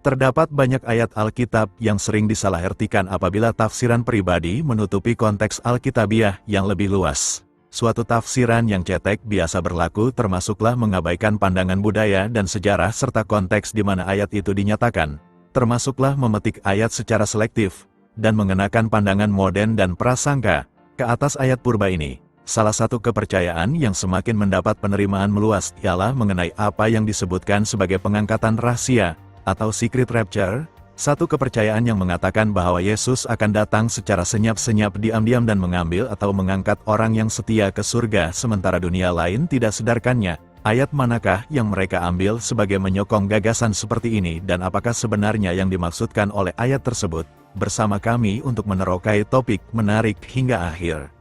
Terdapat banyak ayat Alkitab yang sering disalahartikan apabila tafsiran pribadi menutupi konteks Alkitabiah yang lebih luas. Suatu tafsiran yang cetek biasa berlaku termasuklah mengabaikan pandangan budaya dan sejarah serta konteks di mana ayat itu dinyatakan. Termasuklah memetik ayat secara selektif, dan mengenakan pandangan modern dan prasangka ke atas ayat purba ini. Salah satu kepercayaan yang semakin mendapat penerimaan meluas ialah mengenai apa yang disebutkan sebagai pengangkatan rahasia, atau secret rapture, satu kepercayaan yang mengatakan bahwa Yesus akan datang secara senyap-senyap diam-diam dan mengambil atau mengangkat orang yang setia ke surga sementara dunia lain tidak sedarkannya. Ayat manakah yang mereka ambil sebagai menyokong gagasan seperti ini dan apakah sebenarnya yang dimaksudkan oleh ayat tersebut? Bersama kami untuk menerokai topik menarik hingga akhir.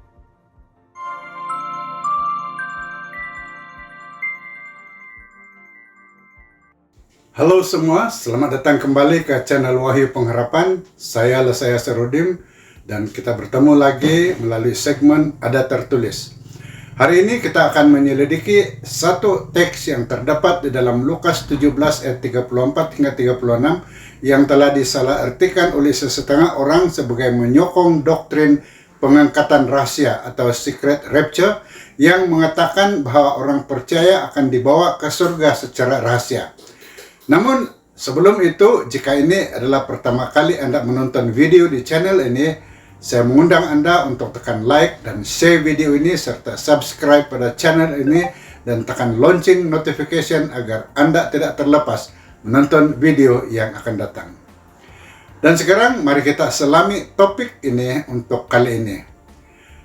Halo semua, selamat datang kembali ke channel Wahyu Pengharapan. Saya Lesaya Serudim dan kita bertemu lagi melalui segmen Ada Tertulis. Hari ini kita akan menyelidiki satu teks yang terdapat di dalam Lukas 17 ayat 34 hingga 36 yang telah disalahartikan oleh sesetengah orang sebagai menyokong doktrin pengangkatan rahasia atau secret rapture yang mengatakan bahwa orang percaya akan dibawa ke surga secara rahasia. Namun, sebelum itu, jika ini adalah pertama kali Anda menonton video di channel ini, saya mengundang Anda untuk tekan like dan share video ini serta subscribe pada channel ini dan tekan lonceng notification agar Anda tidak terlepas menonton video yang akan datang. Dan sekarang mari kita selami topik ini untuk kali ini.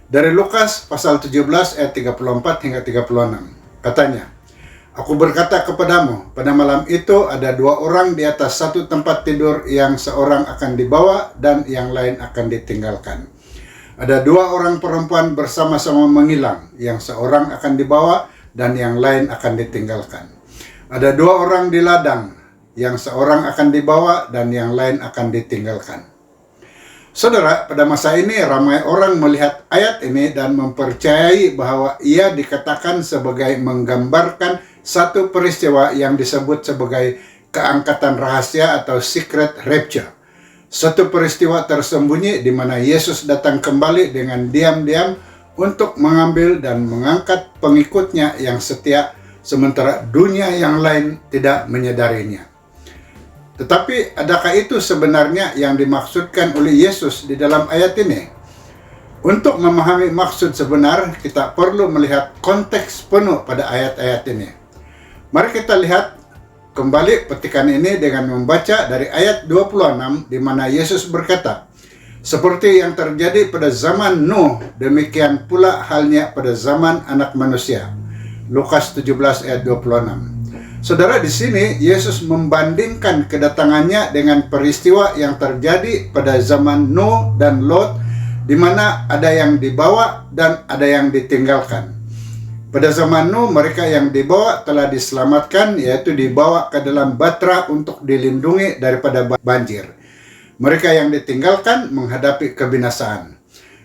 Dari Lukas pasal 17 ayat 34 hingga 36, katanya, Aku berkata kepadamu, pada malam itu ada dua orang di atas satu tempat tidur yang seorang akan dibawa dan yang lain akan ditinggalkan. Ada dua orang perempuan bersama-sama menghilang, yang seorang akan dibawa dan yang lain akan ditinggalkan. Ada dua orang di ladang, yang seorang akan dibawa dan yang lain akan ditinggalkan. Saudara, pada masa ini ramai orang melihat ayat ini dan mempercayai bahwa ia dikatakan sebagai menggambarkan satu peristiwa yang disebut sebagai keangkatan rahasia atau secret rapture. Satu peristiwa tersembunyi di mana Yesus datang kembali dengan diam-diam untuk mengambil dan mengangkat pengikutnya yang setia, sementara dunia yang lain tidak menyadarinya. Tetapi adakah itu sebenarnya yang dimaksudkan oleh Yesus di dalam ayat ini? Untuk memahami maksud sebenar, kita perlu melihat konteks penuh pada ayat-ayat ini. Mari kita lihat kembali petikan ini dengan membaca dari ayat 26 di mana Yesus berkata, seperti yang terjadi pada zaman Nuh, demikian pula halnya pada zaman Anak Manusia. Lukas 17 ayat 26. Saudara, di sini Yesus membandingkan kedatangannya dengan peristiwa yang terjadi pada zaman Nuh dan Lot, di mana ada yang dibawa dan ada yang ditinggalkan. Pada zaman Nuh, mereka yang dibawa telah diselamatkan, yaitu dibawa ke dalam batra untuk dilindungi daripada banjir. Mereka yang ditinggalkan menghadapi kebinasaan.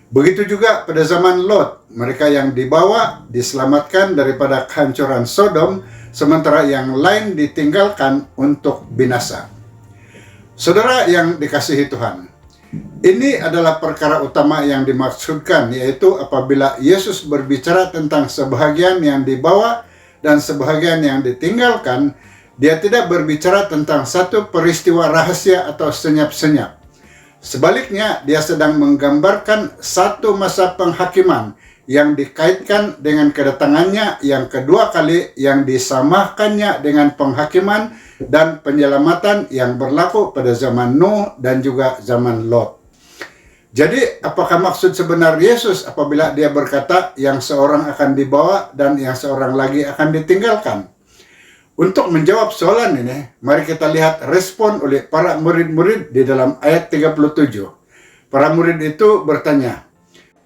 Begitu juga pada zaman Lot, mereka yang dibawa diselamatkan daripada kehancuran Sodom, sementara yang lain ditinggalkan untuk binasa. Saudara yang dikasihi Tuhan, ini adalah perkara utama yang dimaksudkan, yaitu apabila Yesus berbicara tentang sebahagian yang dibawa dan sebahagian yang ditinggalkan, dia tidak berbicara tentang satu peristiwa rahasia atau senyap-senyap. Sebaliknya, dia sedang menggambarkan satu masa penghakiman yang dikaitkan dengan kedatangannya yang kedua kali, yang disamakannya dengan penghakiman dan penyelamatan yang berlaku pada zaman Nuh dan juga zaman Lot. Jadi, apakah maksud sebenar Yesus apabila dia berkata yang seorang akan dibawa dan yang seorang lagi akan ditinggalkan? Untuk menjawab soalan ini, mari kita lihat respon oleh para murid-murid di dalam ayat 37. Para murid itu bertanya,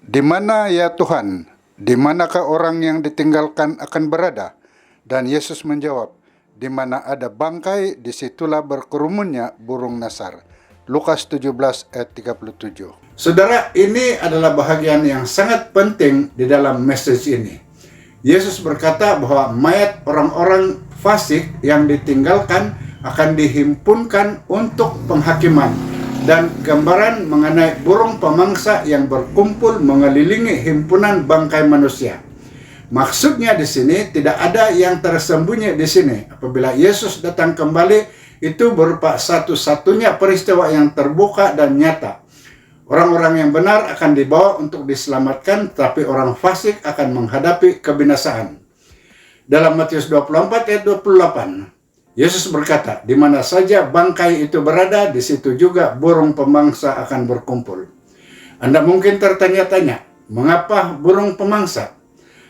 "Di mana ya Tuhan? Di manakah orang yang ditinggalkan akan berada?" Dan Yesus menjawab, "Di mana ada bangkai, disitulah berkerumunnya burung nasar." Lukas 17 ayat 37. Saudara, ini adalah bahagian yang sangat penting di dalam message ini. Yesus berkata bahwa mayat orang-orang fasik yang ditinggalkan akan dihimpunkan untuk penghakiman, dan gambaran mengenai burung pemangsa yang berkumpul mengelilingi himpunan bangkai manusia. Maksudnya di sini tidak ada yang tersembunyi di sini. Apabila Yesus datang kembali, itu berupa satu-satunya peristiwa yang terbuka dan nyata. Orang-orang yang benar akan dibawa untuk diselamatkan, tapi orang fasik akan menghadapi kebinasaan. Dalam Matius 24 ayat 28, Yesus berkata, di mana saja bangkai itu berada, di situ juga burung pemangsa akan berkumpul. Anda mungkin tertanya-tanya, mengapa burung pemangsa?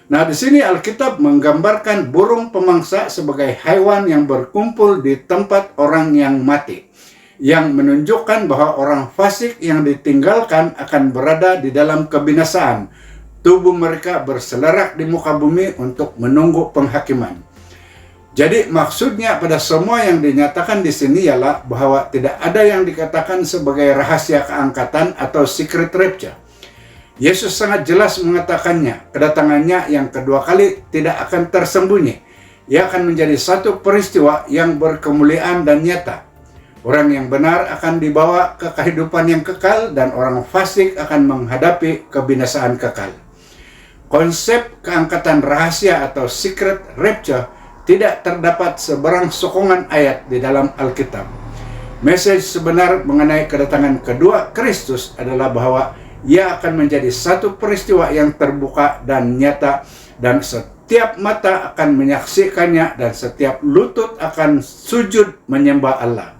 Nah, di sini Alkitab menggambarkan burung pemangsa sebagai hewan yang berkumpul di tempat orang yang mati, yang menunjukkan bahwa orang fasik yang ditinggalkan akan berada di dalam kebinasaan. Tubuh mereka berselerak di muka bumi untuk menunggu penghakiman. Jadi maksudnya pada semua yang dinyatakan di sini ialah bahwa tidak ada yang dikatakan sebagai rahasia keangkatan atau secret rapture. Yesus sangat jelas mengatakannya, kedatangannya yang kedua kali tidak akan tersembunyi. Ia akan menjadi satu peristiwa yang berkemuliaan dan nyata. Orang yang benar akan dibawa ke kehidupan yang kekal, dan orang fasik akan menghadapi kebinasaan kekal. Konsep keangkatan rahasia atau secret rapture tidak terdapat seberang sokongan ayat di dalam Alkitab. Mesej sebenar mengenai kedatangan kedua Kristus adalah bahwa ia akan menjadi satu peristiwa yang terbuka dan nyata, dan setiap mata akan menyaksikannya, dan setiap lutut akan sujud menyembah Allah.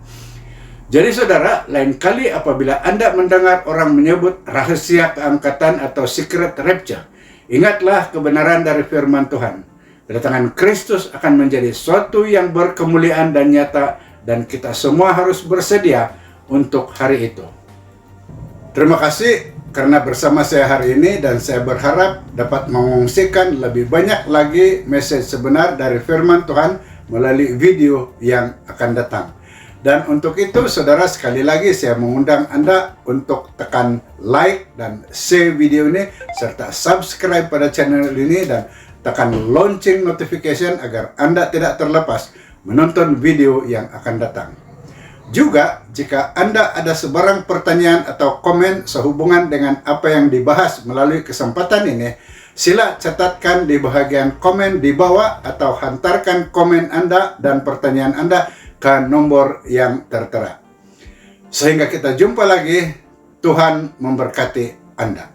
Jadi saudara, lain kali apabila Anda mendengar orang menyebut rahasia keangkatan atau secret rapture, ingatlah kebenaran dari firman Tuhan. Kedatangan Kristus akan menjadi suatu yang berkemuliaan dan nyata, dan kita semua harus bersedia untuk hari itu. Terima kasih karena bersama saya hari ini, dan saya berharap dapat mengungsikan lebih banyak lagi mesej sebenar dari firman Tuhan melalui video yang akan datang. Dan untuk itu, saudara, sekali lagi saya mengundang Anda untuk tekan like dan share video ini, serta subscribe pada channel ini, dan tekan lonceng notification agar Anda tidak terlepas menonton video yang akan datang. Juga, jika Anda ada sebarang pertanyaan atau komen sehubungan dengan apa yang dibahas melalui kesempatan ini, sila catatkan di bahagian komen di bawah, atau hantarkan komen Anda dan pertanyaan Anda ke nomor yang tertera. Sehingga kita jumpa lagi, Tuhan memberkati Anda.